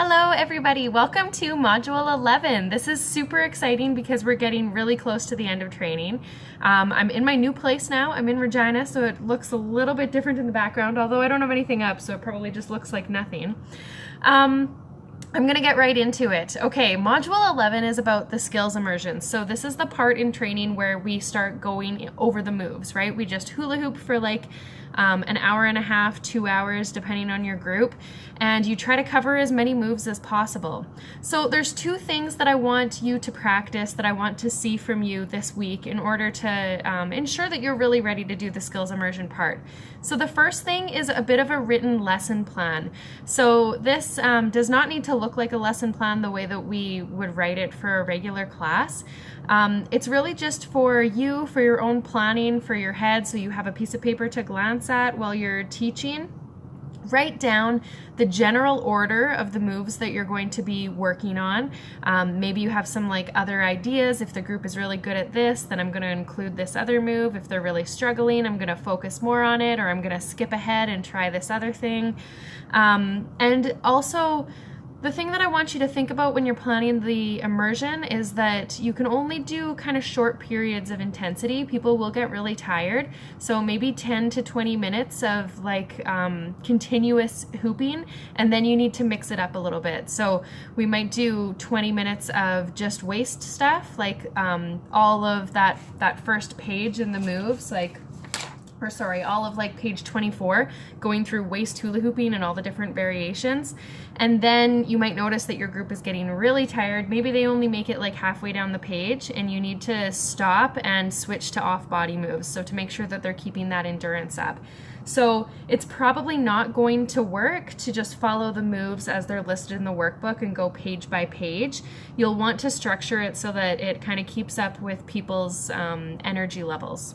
Hello everybody, welcome to Module 11. This is super exciting because we're getting really close to the end of training. I'm in my new place now. I'm in Regina, so it looks a little bit different in the background, although I don't have anything up, so it probably just looks like nothing. I'm gonna get right into it. Okay, Module 11 is about the skills immersion. So this is the part in training where we start going over the moves, right? We just hula hoop for like an hour and a half, 2 hours, depending on your group, and you try to cover as many moves as possible. So there's two things that I want you to practice, that I want to see from you this week in order to ensure that you're really ready to do the skills immersion part. So the first thing is a bit of a written lesson plan. So this does not need to look like a lesson plan the way that we would write it for a regular class. It's really just for you, for your own planning, for your head, so you have a piece of paper to glance at while you're teaching. Write down the general order of the moves that you're going to be working on. Maybe you have some like other ideas. If the group is really good at this, then I'm going to include this other move. If they're really struggling, I'm going to focus more on it, or I'm going to skip ahead and try this other thing. And also, the thing that I want you to think about when you're planning the immersion is that you can only do kind of short periods of intensity. People will get really tired. So maybe 10 to 20 minutes of like continuous hooping, and then you need to mix it up a little bit. So we might do 20 minutes of just waist stuff, like all of that first page in the moves, all of like page 24, going through waist hula hooping and all the different variations. And then you might notice that your group is getting really tired. Maybe they only make it like halfway down the page, and you need to stop and switch to off body moves. So to make sure that they're keeping that endurance up. So it's probably not going to work to just follow the moves as they're listed in the workbook and go page by page. You'll want to structure it so that it kind of keeps up with people's energy levels.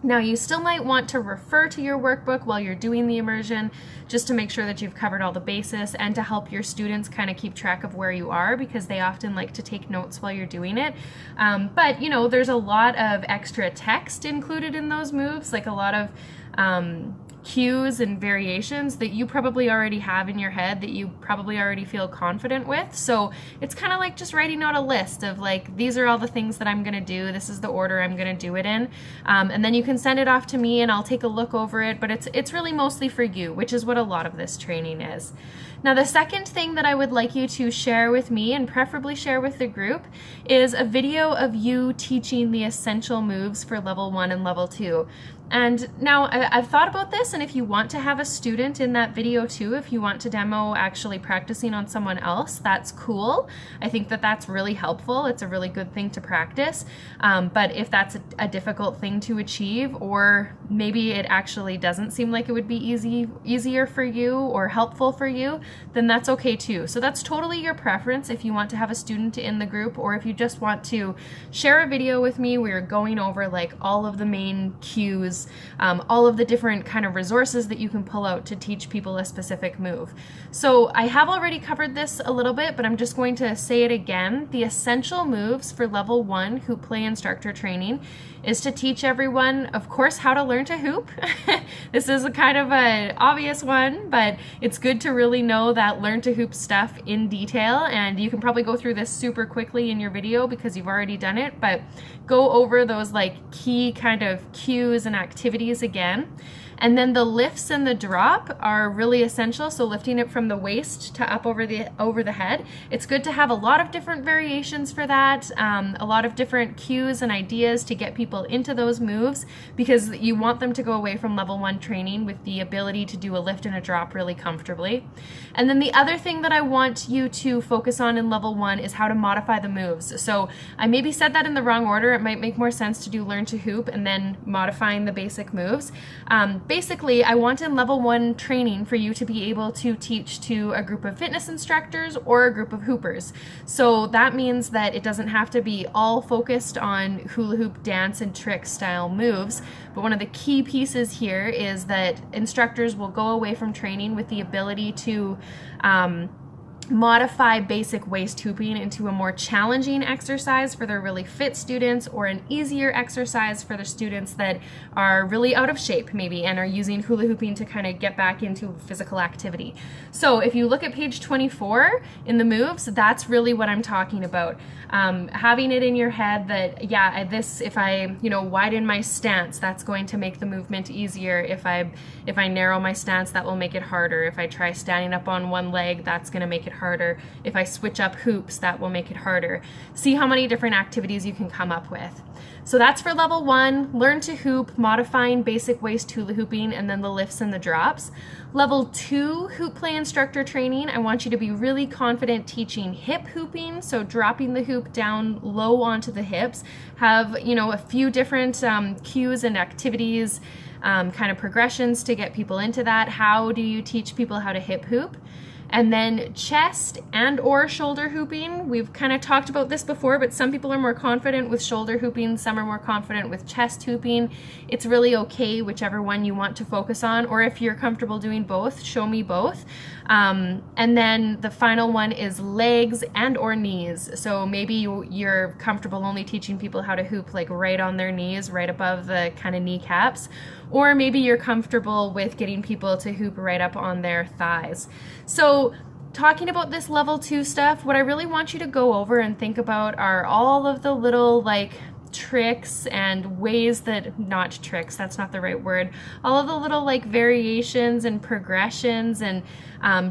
Now, you still might want to refer to your workbook while you're doing the immersion, just to make sure that you've covered all the bases and to help your students kind of keep track of where you are, because they often like to take notes while you're doing it. But you know, there's a lot of extra text included in those moves, like a lot of cues and variations that you probably already have in your head, that you probably already feel confident with. So it's kind of like just writing out a list of like, these are all the things that I'm going to do. This is the order I'm going to do it in. And then you can send it off to me and I'll take a look over it, but it's really mostly for you, which is what a lot of this training is. Now, the second thing that I would like you to share with me, and preferably share with the group, is a video of you teaching the essential moves for level 1 and level 2. And now I've thought about this, and if you want to have a student in that video too, if you want to demo actually practicing on someone else, that's cool. I think that that's really helpful. It's a really good thing to practice. But if that's a difficult thing to achieve, or maybe it actually doesn't seem like it would be easier for you or helpful for you, then that's okay too. So that's totally your preference if you want to have a student in the group, or if you just want to share a video with me where you're going over like all of the main cues, all of the different kind of resources that you can pull out to teach people a specific move. So I have already covered this a little bit, but I'm just going to say it again. The essential moves for level 1 hoop play instructor training is to teach everyone, of course, how to learn to hoop. This is a kind of an obvious one, but it's good to really know that learn to hoop stuff in detail, and you can probably go through this super quickly in your video because you've already done it, but go over those like key kind of cues and activities again. And then the lifts and the drop are really essential. So lifting it from the waist to up over the head. It's good to have a lot of different variations for that, a lot of different cues and ideas to get people into those moves, because you want them to go away from level 1 training with the ability to do a lift and a drop really comfortably. And then the other thing that I want you to focus on in level 1 is how to modify the moves. So I maybe said that in the wrong order. It might make more sense to do learn to hoop and then modifying the basic moves. Basically, I want in level 1 training for you to be able to teach to a group of fitness instructors or a group of hoopers. So that means that it doesn't have to be all focused on hula hoop dance and trick style moves, but one of the key pieces here is that instructors will go away from training with the ability to modify basic waist hooping into a more challenging exercise for the really fit students, or an easier exercise for the students that are really out of shape maybe and are using hula hooping to kind of get back into physical activity. So if you look at page 24 in the moves, that's really what I'm talking about. Having it in your head that, yeah, this, if I, widen my stance, that's going to make the movement easier. If I narrow my stance, that will make it harder. If I try standing up on one leg, that's going to make it harder. If I switch up hoops, that will make it harder. See how many different activities you can come up with. So that's for level 1, learn to hoop, modifying basic waist hula hooping, and then the lifts and the drops. Level 2, hoop play instructor training. I want you to be really confident teaching hip hooping, so dropping the hoop down low onto the hips. Have, a few different cues and activities, kind of progressions to get people into that. How do you teach people how to hip hoop? And then chest and or shoulder hooping. We've kind of talked about this before, but some people are more confident with shoulder hooping, some are more confident with chest hooping. It's really okay, whichever one you want to focus on, or if you're comfortable doing both, show me both. And then the final one is legs and or knees. So maybe you're comfortable only teaching people how to hoop like right on their knees, right above the kind of kneecaps, or maybe you're comfortable with getting people to hoop right up on their thighs. So talking about this level 2 stuff, what I really want you to go over and think about are all of the little tricks and ways that, not tricks, that's not the right word, all of the little variations and progressions and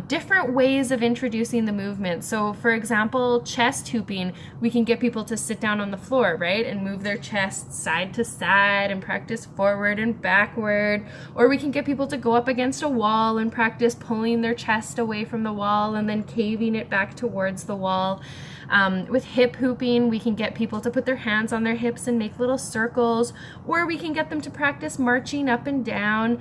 different ways of introducing the movement. So for example, chest hooping, we can get people to sit down on the floor, right, and move their chest side to side and practice forward and backward, or we can get people to go up against a wall and practice pulling their chest away from the wall and then caving it back towards the wall. With hip hooping, we can get people to put their hands on their hips and make little circles, or we can get them to practice marching up and down.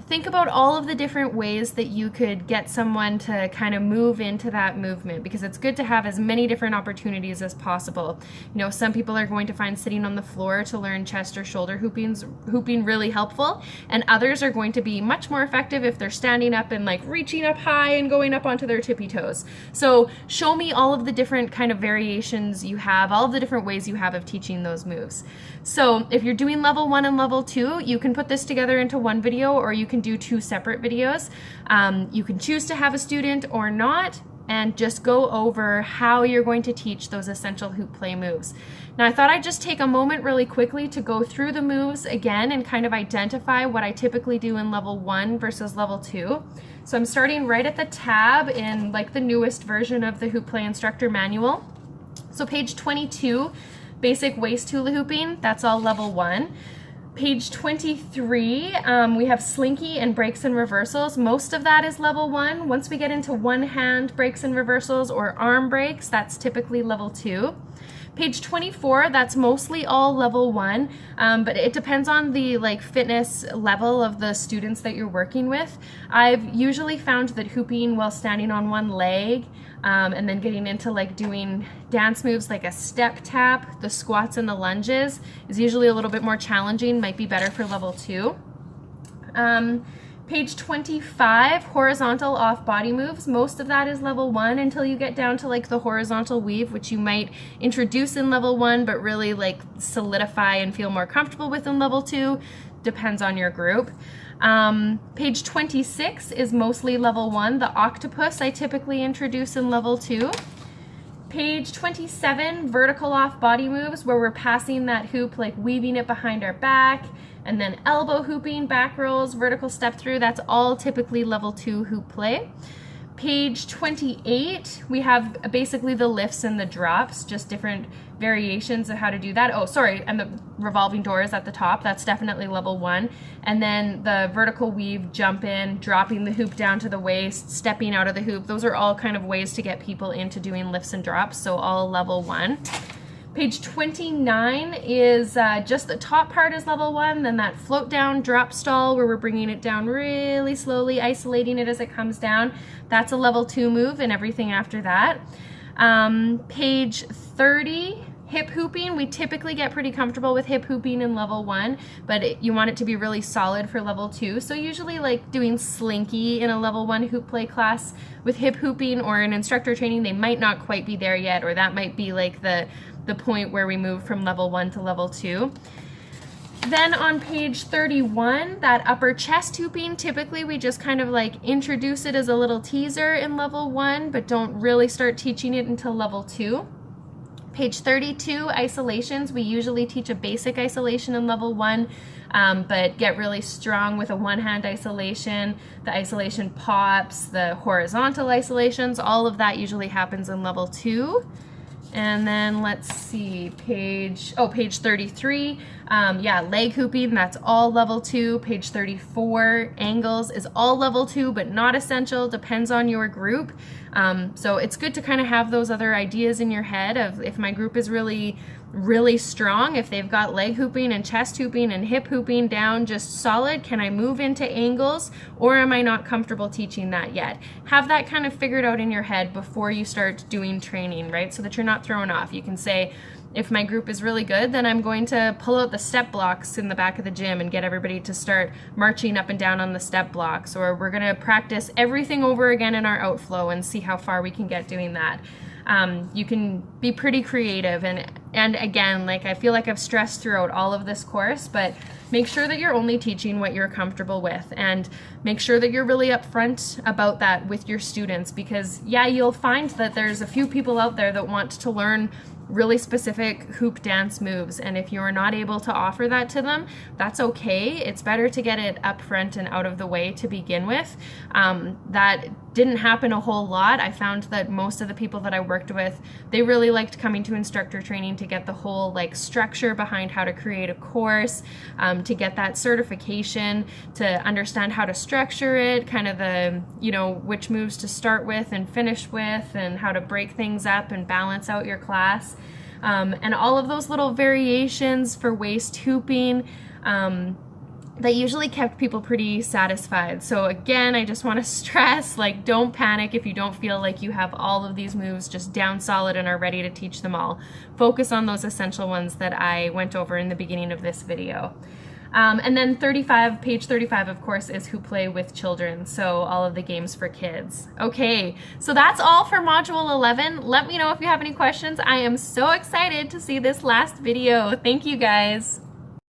Think about all of the different ways that you could get someone to kind of move into that movement, because it's good to have as many different opportunities as possible. Some people are going to find sitting on the floor to learn chest or shoulder hooping really helpful, and others are going to be much more effective if they're standing up and reaching up high and going up onto their tippy toes. So show me all of the different kind of variations you have, all of the different ways you have of teaching those moves. So if you're doing level 1 and level 2, you can put this together into one video, or you can do 2 separate videos. You can choose to have a student or not, and just go over how you're going to teach those essential hoop play moves. Now I thought I'd just take a moment really quickly to go through the moves again and kind of identify what I typically do in level 1 versus level 2. So I'm starting right at the tab in the newest version of the Hoop Play Instructor Manual. So page 22, basic waist hula hooping, that's all level 1. Page 23, we have slinky and breaks and reversals. Most of that is level 1. Once we get into one hand breaks and reversals or arm breaks, that's typically level 2. Page 24, that's mostly all level 1, but it depends on the fitness level of the students that you're working with. I've usually found that hooping while standing on one leg and then getting into doing dance moves like a step tap, the squats and the lunges is usually a little bit more challenging, might be better for level 2. Page 25, horizontal off body moves. Most of that is level 1 until you get down to the horizontal weave, which you might introduce in level 1, but really solidify and feel more comfortable with in level 2. Depends on your group. Page 26 is mostly level 1. The octopus I typically introduce in level 2. Page 27, vertical off body moves, where we're passing that hoop, weaving it behind our back, and then elbow hooping, back rolls, vertical step through. That's all typically level 2 hoop play. Page 28, we have basically the lifts and the drops, just different variations of how to do that. Oh, sorry, and the revolving doors at the top, that's definitely level 1. And then the vertical weave, jump in, dropping the hoop down to the waist, stepping out of the hoop. Those are all kind of ways to get people into doing lifts and drops, so all level 1. Page 29 is just the top part is level 1, then that float down drop stall where we're bringing it down really slowly, isolating it as it comes down. That's a level 2 move, and everything after that. Page 30, Hip hooping, we typically get pretty comfortable with hip hooping in level 1, but you want it to be really solid for level 2. So usually like doing slinky in a level 1 hoop play class with hip hooping or an instructor training, they might not quite be there yet, or that might be like the point where we move from level 1 to level 2. Then on page 31, that upper chest hooping, typically we just kind of like introduce it as a little teaser in level 1, but don't really start teaching it until level 2. Page 32, isolations, we usually teach a basic isolation in level 1, but get really strong with a one-hand isolation, the isolation pops, the horizontal isolations, all of that usually happens in level 2. And then let's see, page 33, leg hooping, that's all level 2. Page 34, angles is all level 2, but not essential, depends on your group. So it's good to kind of have those other ideas in your head of if my group is really strong, if they've got leg hooping and chest hooping and hip hooping down just solid, can I move into angles, or am I not comfortable teaching that yet? Have that kind of figured out in your head before you start doing training, right? So that you're not thrown off. You can say, if my group is really good, then I'm going to pull out the step blocks in the back of the gym and get everybody to start marching up and down on the step blocks, or we're gonna practice everything over again in our outflow and see how far we can get doing that. You can be pretty creative, and again, like I feel like I've stressed throughout all of this course, but make sure that you're only teaching what you're comfortable with, and make sure that you're really upfront about that with your students, because yeah, you'll find that there's a few people out there that want to learn really specific hoop dance moves, and if you're not able to offer that to them, that's okay. It's better to get it up front and out of the way to begin with. That didn't happen a whole lot. I found that most of the people that I worked with, they really liked coming to instructor training to get the whole like structure behind how to create a course, to get that certification, to understand how to structure it, kind of the, which moves to start with and finish with, and how to break things up and balance out your class. And all of those little variations for waist hooping, that usually kept people pretty satisfied. So again, I just want to stress, like, don't panic if you don't feel like you have all of these moves just down solid and are ready to teach them all. Focus on those essential ones that I went over in the beginning of this video. And then page 35, of course, is Hoop Play with Children, so all of the games for kids. Okay, so that's all for Module 11. Let me know if you have any questions. I am so excited to see this last video. Thank you, guys.